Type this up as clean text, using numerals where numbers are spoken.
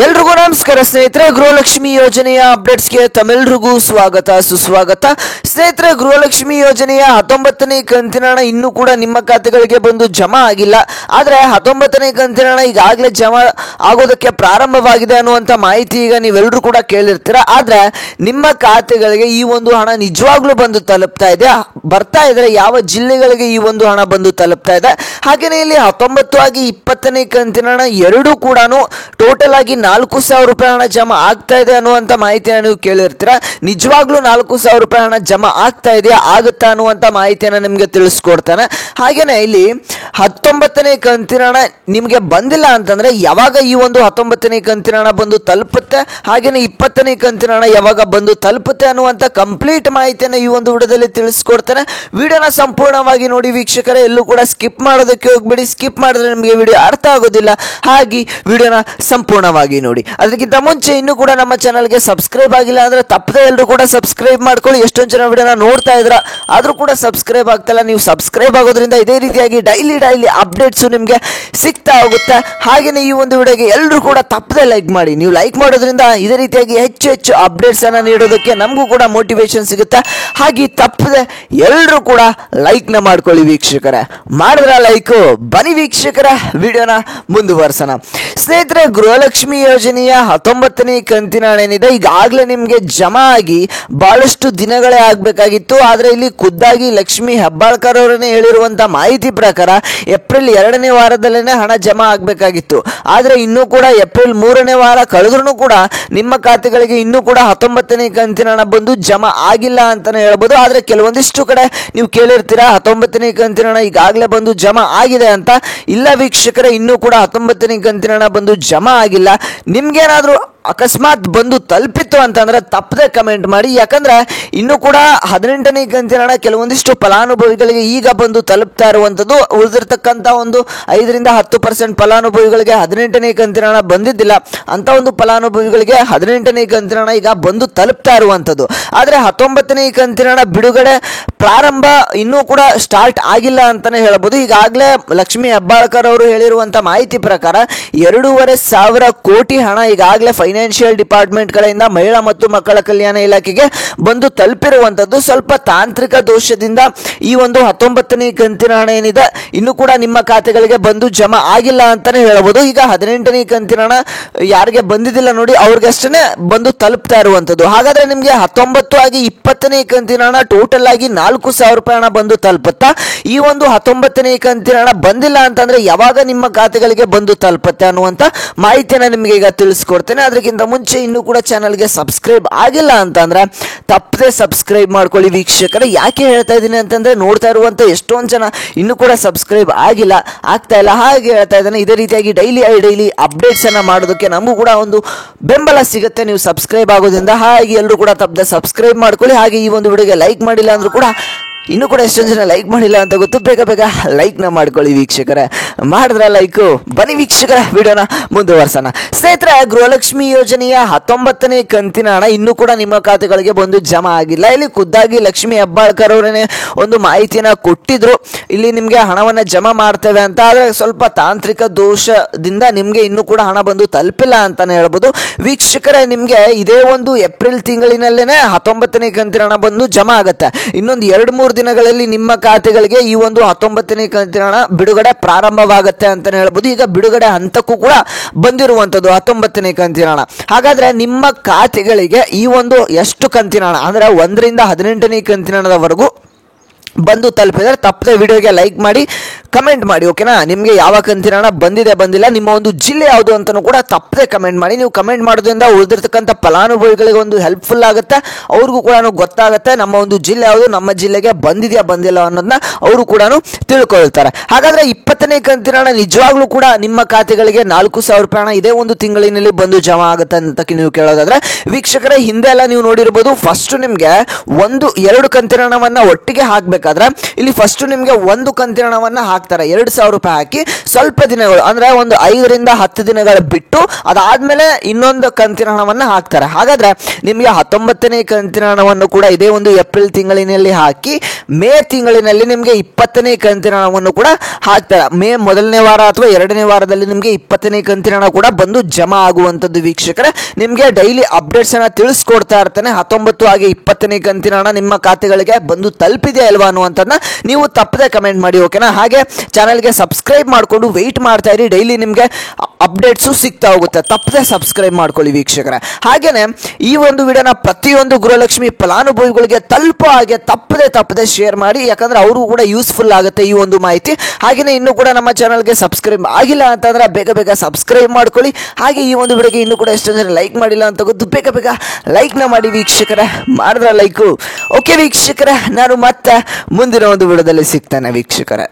ಎಲ್ರಿಗೂ ನಮಸ್ಕಾರ ಸ್ನೇಹಿತರೆ. ಗೃಹಲಕ್ಷ್ಮಿ ಯೋಜನೆಯ ಅಪ್ಡೇಟ್ಸ್ಗೆ ತಮ್ಮೆಲ್ಲರಿಗೂ ಸ್ವಾಗತ ಸುಸ್ವಾಗತ. ಸ್ನೇಹಿತರೆ, ಗೃಹಲಕ್ಷ್ಮಿ ಯೋಜನೆಯ 19ನೇ ಕಂತಿನ ಹಣ ಇನ್ನೂ ಕೂಡ ನಿಮ್ಮ ಖಾತೆಗಳಿಗೆ ಬಂದು ಜಮಾ ಆಗಿಲ್ಲ. ಆದರೆ 19ನೇ ಕಂತಿನ ಹಣ ಈಗಾಗಲೇ ಜಮಾ ಆಗೋದಕ್ಕೆ ಪ್ರಾರಂಭವಾಗಿದೆ ಅನ್ನುವಂಥ ಮಾಹಿತಿ ಈಗ ನೀವೆಲ್ಲರೂ ಕೂಡ ಕೇಳಿರ್ತೀರ. ಆದರೆ ನಿಮ್ಮ ಖಾತೆಗಳಿಗೆ ಈ ಒಂದು ಹಣ ನಿಜವಾಗ್ಲೂ ಬಂದು ತಲುಪ್ತಾ ಇದೆ, ಬರ್ತಾ ಇದ್ರೆ ಯಾವ ಜಿಲ್ಲೆಗಳಿಗೆ ಈ ಒಂದು ಹಣ ಬಂದು ತಲುಪ್ತಾ ಇದೆ, ಹಾಗೆಯೇ ಇಲ್ಲಿ 19 ಆಗಿ 20ನೇ ಕಂತಿನ ಹಣ ಎರಡೂ ಕೂಡ ಟೋಟಲ್ ಆಗಿ 4,000 ರೂಪಾಯಿ ಹಣ ಜಮಾ ಆಗ್ತಾ ಇದೆ ಅನ್ನುವಂಥ ಮಾಹಿತಿಯನ್ನು ನೀವು ಕೇಳಿರ್ತೀರ. ನಿಜವಾಗ್ಲೂ 4,000 ರೂಪಾಯಿ ಹಣ ಜಮಾ ಆಗ್ತಾ ಇದೆಯಾ, ಆಗುತ್ತಾ ಅನ್ನುವಂಥ ಮಾಹಿತಿಯನ್ನು ನಿಮಗೆ ತಿಳಿಸ್ಕೊಡ್ತಾನೆ. ಹಾಗೇನೆ ಇಲ್ಲಿ 19ನೇ ಕಂತಿನ ಹಣ ನಿಮಗೆ ಬಂದಿಲ್ಲ ಅಂತಂದ್ರೆ ಯಾವಾಗ ಈ ಒಂದು 19ನೇ ಕಂತಿನ ಹಣ ಬಂದು ತಲುಪುತ್ತೆ, ಹಾಗೇನೆ 20ನೇ ಕಂತಿನ ಹಣ ಯಾವಾಗ ಬಂದು ತಲುಪುತ್ತೆ ಅನ್ನುವಂಥ ಕಂಪ್ಲೀಟ್ ಮಾಹಿತಿಯನ್ನು ಈ ಒಂದು ವಿಡಿಯೋದಲ್ಲಿ ತಿಳಿಸ್ಕೊಡ್ತಾನೆ. ವಿಡಿಯೋನ ಸಂಪೂರ್ಣವಾಗಿ ನೋಡಿ ವೀಕ್ಷಕರೇ, ಎಲ್ಲೂ ಕೂಡ ಸ್ಕಿಪ್ ಮಾಡೋದಕ್ಕೆ ಹೋಗ್ಬೇಡಿ. ಸ್ಕಿಪ್ ಮಾಡಿದ್ರೆ ನಿಮಗೆ ವಿಡಿಯೋ ಅರ್ಥ ಆಗೋದಿಲ್ಲ. ಹಾಗೆ ವಿಡಿಯೋನ ಸಂಪೂರ್ಣವಾಗಿ ನೋಡಿ. ಅದಕ್ಕಿಂತ ಮುಂಚೆ ಇನ್ನೂ ಕೂಡ ನಮ್ಮ ಚಾನಲ್ಗೆ ಸಬ್ಸ್ಕ್ರೈಬ್ ಆಗಿಲ್ಲ ಅಂದ್ರೆ ತಪ್ಪದೆ ಎಲ್ಲರೂ ಕೂಡ ಸಬ್ಸ್ಕ್ರೈಬ್ ಮಾಡ್ಕೊಳ್ಳಿ. ಎಷ್ಟೊಂದು ಜನ ವಿಡಿಯೋನ ನೋಡ್ತಾ ಇದ್ರ ಆದ್ರೂ ಕೂಡ ಸಬ್ಸ್ಕ್ರೈಬ್ ಆಗ್ತಲ್ಲ. ನೀವು ಸಬ್ಸ್ಕ್ರೈಬ್ ಆಗೋದ್ರಿಂದ ಇದೇ ರೀತಿಯಾಗಿ ಡೈಲಿ ಅಪ್ಡೇಟ್ಸ್ ನಿಮಗೆ ಸಿಗ್ತಾ ಹೋಗುತ್ತೆ. ಹಾಗೇನೆ ಈ ಒಂದು ವಿಡಿಯೋಗೆ ಎಲ್ಲರೂ ಕೂಡ ತಪ್ಪದೆ ಲೈಕ್ ಮಾಡಿ. ನೀವು ಲೈಕ್ ಮಾಡೋದ್ರಿಂದ ಇದೇ ರೀತಿಯಾಗಿ ಹೆಚ್ಚು ಹೆಚ್ಚು ಅಪ್ಡೇಟ್ಸ್ ಅನ್ನ ನೀಡೋದಕ್ಕೆ ನಮಗೂ ಕೂಡ ಮೋಟಿವೇಶನ್ ಸಿಗುತ್ತೆ. ಹಾಗೆ ತಪ್ಪದೆ ಎಲ್ಲರೂ ಕೂಡ ಲೈಕ್ ನ ಮಾಡ್ಕೊಳ್ಳಿ ವೀಕ್ಷಕರೇ. ಮಾಡಿದ್ರ ಲೈಕ್, ಬನ್ನಿ ವೀಕ್ಷಕರ ವಿಡಿಯೋನ ಮುಂದುವರ್ಸೋಣ. ಸ್ನೇಹಿತರೆ, ಗೃಹಲಕ್ಷ್ಮಿ ಯೋಜನೆಯ 19ನೇ ಕಂತಿನ ಹಣ ಏನಿದೆ ಈಗಾಗಲೇ ನಿಮಗೆ ಜಮಾ ಆಗಿ ಬಹಳಷ್ಟು ದಿನಗಳೇ ಆಗಬೇಕಾಗಿತ್ತು. ಆದರೆ ಇಲ್ಲಿ ಖುದ್ದಾಗಿ ಲಕ್ಷ್ಮಿ ಹೆಬ್ಬಾಳ್ಕರ್ ಅವರನ್ನೇ ಹೇಳಿರುವಂತ ಮಾಹಿತಿ ಪ್ರಕಾರ ಏಪ್ರಿಲ್ 2ನೇ ವಾರದಲ್ಲೇ ಹಣ ಜಮಾ ಆಗಬೇಕಾಗಿತ್ತು. ಆದರೆ ಇನ್ನೂ ಕೂಡ ಏಪ್ರಿಲ್ 3ನೇ ವಾರ ಕಳೆದ್ರೂ ಕೂಡ ನಿಮ್ಮ ಖಾತೆಗಳಿಗೆ ಇನ್ನೂ ಕೂಡ 19ನೇ ಕಂತಿನ ಹಣ ಬಂದು ಜಮಾ ಆಗಿಲ್ಲ ಅಂತಾನೆ ಹೇಳ್ಬೋದು. ಆದರೆ ಕೆಲವೊಂದಿಷ್ಟು ಕಡೆ ನೀವು ಕೇಳಿರ್ತೀರಾ 19ನೇ ಕಂತಿನ ಹಣ ಈಗಾಗಲೇ ಬಂದು ಜಮಾ ಆಗಿದೆ ಅಂತ. ಇಲ್ಲ ವೀಕ್ಷಕರೇ, ಇನ್ನೂ ಕೂಡ 19ನೇ ಕಂತಿನ ಹಣ ಬಂದು ಜಮಾ ಆಗಿಲ್ಲ. ನಿಮ್ಗೇನಾದ್ರೂ ಅಕಸ್ಮಾತ್ ಬಂದು ತಲುಪಿತ್ತು ಅಂತಂದ್ರೆ ತಪ್ಪದೆ ಕಮೆಂಟ್ ಮಾಡಿ. ಯಾಕಂದ್ರೆ ಇನ್ನು ಕೂಡ 18ನೇ ಕಂತಿನ ಹಣ ಕೆಲವೊಂದಿಷ್ಟು ಫಲಾನುಭವಿಗಳಿಗೆ ಈಗ ಬಂದು ತಲುಪ್ತಾ ಇರುವಂತದ್ದು. ಉಳಿದಿರ್ತಕ್ಕಂಥ ಒಂದು 5ರಿಂದ 10% ಫಲಾನುಭವಿಗಳಿಗೆ 18ನೇ ಕಂತಿನ ಹಣ ಬಂದಿದ್ದಿಲ್ಲ. ಅಂತ ಒಂದು ಫಲಾನುಭವಿಗಳಿಗೆ 18ನೇ ಕಂತಿನ ಹಣ ಈಗ ಬಂದು ತಲುಪ್ತಾ ಇರುವಂತದ್ದು. ಆದ್ರೆ 19ನೇ ಕಂತಿನ ಹಣ ಬಿಡುಗಡೆ ಪ್ರಾರಂಭ ಇನ್ನೂ ಕೂಡ ಸ್ಟಾರ್ಟ್ ಆಗಿಲ್ಲ ಅಂತಾನೆ ಹೇಳ್ಬೋದು. ಈಗಾಗಲೇ ಲಕ್ಷ್ಮಿ ಹೆಬ್ಬಾಳ್ಕರ್ ಅವರು ಹೇಳಿರುವಂತ ಮಾಹಿತಿ ಪ್ರಕಾರ 2,500 ಕೋಟಿ ಹಣ ಈಗಾಗಲೇ ಫೈನಾನ್ಷಿಯಲ್ ಡಿಪಾರ್ಟ್ಮೆಂಟ್ ಗಳಿಂದ ಮಹಿಳಾ ಮತ್ತು ಮಕ್ಕಳ ಕಲ್ಯಾಣ ಇಲಾಖೆಗೆ ಬಂದು ತಲುಪಿರುವಂತದ್ದು. ಸ್ವಲ್ಪ ತಾಂತ್ರಿಕ ದೋಷದಿಂದ ಈ ಒಂದು 19ನೇ ಕಂತಿನ ಹಣ ಏನಿದೆ ಇನ್ನು ಕೂಡ ನಿಮ್ಮ ಖಾತೆಗಳಿಗೆ ಬಂದು ಜಮಾ ಆಗಿಲ್ಲ ಅಂತಾನೆ ಹೇಳ್ಬೋದು. ಈಗ 18ನೇ ಕಂತಿನ ಹಣ ಯಾರಿಗೆ ಬಂದಿದ್ದಿಲ್ಲ ನೋಡಿ, ಅವ್ರಿಗಷ್ಟೇ ಬಂದು ತಲುಪ್ತಾ ಇರುವಂತದ್ದು. ಹಾಗಾದ್ರೆ ನಿಮ್ಗೆ 19 ಆಗಿ 20ನೇ ಕಂತಿನ ಹಣ ಟೋಟಲ್ ಆಗಿ 4,000 ರೂಪಾಯಿ ಹಣ ಬಂದು ತಲುಪುತ್ತಾ. ಈ ಒಂದು 19ನೇ ಕಂತಿನ ಹಣ ಬಂದಿಲ್ಲ ಅಂತಂದ್ರೆ ಯಾವಾಗ ನಿಮ್ಮ ಖಾತೆಗಳಿಗೆ ಬಂದು ತಲುಪುತ್ತೆ ಅನ್ನುವಂತ ಮಾಹಿತಿಯನ್ನ ನಿಮ್ಗೆ ಈಗ ತಿಳಿಸ್ಕೊಡ್ತೇನೆ. ಅದಕ್ಕಿಂತ ಮುಂಚೆ ಇನ್ನೂ ಕೂಡ ಚಾನಲ್ಗೆ ಸಬ್ಸ್ಕ್ರೈಬ್ ಆಗಿಲ್ಲ ಅಂತಂದ್ರೆ ತಪ್ಪದೆ ಸಬ್ಸ್ಕ್ರೈಬ್ ಮಾಡ್ಕೊಳ್ಳಿ ವೀಕ್ಷಕರೇ. ಯಾಕೆ ಹೇಳ್ತಾ ಇದ್ದೀನಿ ಅಂತಂದ್ರೆ ನೋಡ್ತಾ ಇರುವಂತ ಎಷ್ಟೊಂದು ಜನ ಇನ್ನೂ ಕೂಡ ಸಬ್ಸ್ಕ್ರೈಬ್ ಆಗಿಲ್ಲ, ಆಗ್ತಾ ಇಲ್ಲ. ಹಾಗೆ ಹೇಳ್ತಾ ಇದ್ದಾನೆ, ಇದೇ ರೀತಿಯಾಗಿ ಡೈಲಿ ಅಪ್ಡೇಟ್ಸ್ ಅನ್ನ ಮಾಡೋದಕ್ಕೆ ನಮಗೂ ಕೂಡ ಒಂದು ಬೆಂಬಲ ಸಿಗುತ್ತೆ ನೀವು ಸಬ್ಸ್ಕ್ರೈಬ್ ಆಗೋದ್ರಿಂದ. ಹಾಗೆ ಎಲ್ಲರೂ ಕೂಡ ತಪ್ಪದೆ ಸಬ್ಸ್ಕ್ರೈಬ್ ಮಾಡ್ಕೊಳ್ಳಿ. ಹಾಗೆ ಈ ಒಂದು ವಿಡಿಯೋಗೆ ಲೈಕ್ ಮಾಡಿಲ್ಲ ಅಂದ್ರೂ ಕೂಡ ಇನ್ನೂ ಕೂಡ ಎಷ್ಟೊಂದು ಜನ ಲೈಕ್ ಮಾಡಿಲ್ಲ ಅಂತ ಗೊತ್ತು, ಬೇಗ ಲೈಕ್ ನ ಮಾಡ್ಕೊಳ್ಳಿ ವೀಕ್ಷಕರೇ. ಮಾಡಿದ್ರ ಲೈಕ್, ಬನ್ನಿ ವೀಕ್ಷಕರ ವಿಡಿಯೋನ ಮುಂದುವರ್ಸೋಣ. ಸ್ನೇಹಿತರೆ, ಗೃಹಲಕ್ಷ್ಮಿ ಯೋಜನೆಯ 19ನೇ ಕಂತಿನ ಹಣ ಇನ್ನೂ ಕೂಡ ನಿಮ್ಮ ಖಾತೆಗಳಿಗೆ ಬಂದು ಜಮಾ ಆಗಿಲ್ಲ. ಇಲ್ಲಿ ಖುದ್ದಾಗಿ ಲಕ್ಷ್ಮಿ ಹೆಬ್ಬಾಳ್ಕರ್ ಅವರೇ ಒಂದು ಮಾಹಿತಿಯನ್ನ ಕೊಟ್ಟಿದ್ರು, ಇಲ್ಲಿ ನಿಮ್ಗೆ ಹಣವನ್ನ ಜಮಾ ಮಾಡ್ತೇವೆ ಅಂತ. ಆದ್ರೆ ಸ್ವಲ್ಪ ತಾಂತ್ರಿಕ ದೋಷದಿಂದ ನಿಮ್ಗೆ ಇನ್ನೂ ಕೂಡ ಹಣ ಬಂದು ತಲುಪಿಲ್ಲ ಅಂತಾನೆ ಹೇಳ್ಬೋದು ವೀಕ್ಷಕರೇ. ನಿಮ್ಗೆ ಇದೇ ಒಂದು ಏಪ್ರಿಲ್ ತಿಂಗಳಿನಲ್ಲೇನೆ 19ನೇ ಕಂತಿನ ಹಣ ಬಂದು ಜಮಾ ಆಗುತ್ತೆ. ಇನ್ನೊಂದು 2-3 ದಿನಗಳಲ್ಲಿ ನಿಮ್ಮ ಖಾತೆಗಳಿಗೆ ಈ ಒಂದು 19ನೇ ಕಂತಿನ ಹಣ ಬಿಡುಗಡೆ ಪ್ರಾರಂಭವಾಗುತ್ತೆ ಅಂತಾನೆ ಹೇಳ್ಬೋದು. ಈಗ ಬಿಡುಗಡೆ ಹಂತಕ್ಕೂ ಕೂಡ ಬಂದಿರುವಂತದ್ದು 19ನೇ ಕಂತಿನ ಹಣ. ಹಾಗಾದ್ರೆ ನಿಮ್ಮ ಖಾತೆಗಳಿಗೆ ಈ ಒಂದು ಎಷ್ಟು ಕಂತಿನ ಹಣ ಅಂದ್ರೆ 1ರಿಂದ 18ನೇ ಕಂತಿನ ಹಣದವರೆಗೂ ಬಂದು ತಲುಪಿದ್ರೆ ತಪ್ಪದೆ ವಿಡಿಯೋಗೆ ಲೈಕ್ ಮಾಡಿ, ಕಮೆಂಟ್ ಮಾಡಿ. ಓಕೆನಾ? ನಿಮಗೆ ಯಾವ ಕಂತಿನ ಹಣ ಬಂದಿಲ್ಲ, ನಿಮ್ಮ ಒಂದು ಜಿಲ್ಲೆ ಯಾವುದು ಅಂತಲೂ ಕೂಡ ತಪ್ಪದೆ ಕಮೆಂಟ್ ಮಾಡಿ. ನೀವು ಕಮೆಂಟ್ ಮಾಡೋದ್ರಿಂದ ಉಳಿದಿರ್ತಕ್ಕಂಥ ಫಲಾನುಭವಿಗಳಿಗೆ ಒಂದು ಹೆಲ್ಪ್ಫುಲ್ ಆಗುತ್ತೆ, ಅವ್ರಿಗೂ ಕೂಡ ಗೊತ್ತಾಗುತ್ತೆ ನಮ್ಮ ಒಂದು ಜಿಲ್ಲೆ ಯಾವುದು, ನಮ್ಮ ಜಿಲ್ಲೆಗೆ ಬಂದಿಲ್ಲ ಅನ್ನೋದನ್ನ ಅವರು ಕೂಡ ತಿಳ್ಕೊಳ್ತಾರೆ. ಹಾಗಾದ್ರೆ 20ನೇ ಕಂತಿನ ಹಣ ನಿಜವಾಗ್ಲೂ ಕೂಡ ನಿಮ್ಮ ಖಾತೆಗಳಿಗೆ 4,000 ರೂಪಾಯಿ ಹಣ ಇದೇ ಒಂದು ತಿಂಗಳಿನಲ್ಲಿ ಬಂದು ಜಮಾ ಆಗುತ್ತೆ ಅಂತ ನೀವು ಕೇಳೋದಾದ್ರೆ ವೀಕ್ಷಕರೇ, ಹಿಂದೆ ಎಲ್ಲ ನೀವು ನೋಡಿರ್ಬೋದು, ಫಸ್ಟ್ ನಿಮ್ಗೆ 1-2 ಕಂತಿನ ಹಣವನ್ನ ಒಟ್ಟಿಗೆ ಹಾಕ್ಬೇಕಾದ್ರೆ ಇಲ್ಲಿ ಫಸ್ಟ್ ನಿಮ್ಗೆ 1 ಕಂತಿನ ಹಣವನ್ನ ಹಾಕ್ತಾರೆ. 2,000 ರೂಪಾಯಿ ಹಾಕಿ ಸ್ವಲ್ಪ ದಿನಗಳು ಅಂದ್ರೆ ಒಂದು 5 ರಿಂದ 10 ದಿನಗಳು ಬಿಟ್ಟು ಅದಾದ್ಮೇಲೆ ಇನ್ನೊಂದು ಕಂತಿನ ಹಣವನ್ನು ಹಾಕ್ತಾರೆ. ಹಾಗಾದ್ರೆ ನಿಮಗೆ 19ನೇ ಕಂತಿನ ಹಣವನ್ನು ಕೂಡ ಇದೇ ಒಂದು ಏಪ್ರಿಲ್ ತಿಂಗಳಿನಲ್ಲಿ ಹಾಕಿ ಮೇ ತಿಂಗಳಿನಲ್ಲಿ ನಿಮಗೆ 20ನೇ ಕಂತಿನ ಹಣವನ್ನು ಕೂಡ ಹಾಕ್ತಾರೆ. ಮೇ ಮೊದಲನೇ ವಾರ ಅಥವಾ 2ನೇ ವಾರದಲ್ಲಿ ನಿಮಗೆ 20ನೇ ಕಂತಿನ ಹಣ ಕೂಡ ಬಂದು ಜಮಾ ಆಗುವಂತದ್ದು ವೀಕ್ಷಕರೇ. ನಿಮಗೆ ಡೈಲಿ ಅಪ್ಡೇಟ್ಸ್ ಅನ್ನ ತಿಳಿಸ್ಕೊಡ್ತಾ ಇರ್ತಾನೆ. 19 ಹಾಗೆ 20ನೇ ಕಂತಿನ ಹಣ ನಿಮ್ಮ ಖಾತೆಗಳಿಗೆ ಬಂದು ತಲುಪಿದೆ ಅಲ್ವಾ ಅನ್ನುವಂಥದ್ದನ್ನ ನೀವು ತಪ್ಪದೆ ಕಮೆಂಟ್ ಮಾಡಿ, ಓಕೆನಾ? ಹಾಗೆ ಚಾನಲ್ಗೆ ಸಬ್ಸ್ಕ್ರೈಬ್ ಮಾಡಿಕೊಂಡು ವೆಯ್ಟ್ ಮಾಡ್ತಾ ಇರಿ, ಡೈಲಿ ನಿಮಗೆ ಅಪ್ಡೇಟ್ಸು ಸಿಗ್ತಾ ಹೋಗುತ್ತೆ. ತಪ್ಪದೆ ಸಬ್ಸ್ಕ್ರೈಬ್ ಮಾಡ್ಕೊಳ್ಳಿ ವೀಕ್ಷಕರೇ. ಹಾಗೇನೆ ಈ ಒಂದು ವಿಡಿಯೋನ ಪ್ರತಿಯೊಂದು ಗೃಹಲಕ್ಷ್ಮಿ ಫಲಾನುಭವಿಗಳಿಗೆ ತಲುಪೋ ಹಾಗೆ ತಪ್ಪದೆ ಶೇರ್ ಮಾಡಿ, ಯಾಕಂದ್ರೆ ಅವರು ಕೂಡ ಯೂಸ್ಫುಲ್ ಆಗುತ್ತೆ ಈ ಒಂದು ಮಾಹಿತಿ. ಹಾಗೇನೆ ಇನ್ನೂ ಕೂಡ ನಮ್ಮ ಚಾನಲ್ಗೆ ಸಬ್ಸ್ಕ್ರೈಬ್ ಆಗಿಲ್ಲ ಅಂತಂದ್ರೆ ಬೇಗ ಸಬ್ಸ್ಕ್ರೈಬ್ ಮಾಡ್ಕೊಳ್ಳಿ. ಹಾಗೆ ಈ ಒಂದು ವಿಡಿಯೋಗೆ ಇನ್ನೂ ಕೂಡ ಎಷ್ಟು ಜನ ಲೈಕ್ ಮಾಡಿಲ್ಲ ಅಂತ ಗೊತ್ತು, ಬೇಗ ಲೈಕ್ನ ಮಾಡಿ ವೀಕ್ಷಕರೇ. ಮಾಡಿದ್ರೆ ಲೈಕು. ಓಕೆ ವೀಕ್ಷಕರೇ, ನಾನು ಮತ್ತೆ ಮುಂದಿನ ಒಂದು ವಿಡಿಯೋದಲ್ಲಿ ಸಿಗ್ತೇನೆ ವೀಕ್ಷಕರೇ.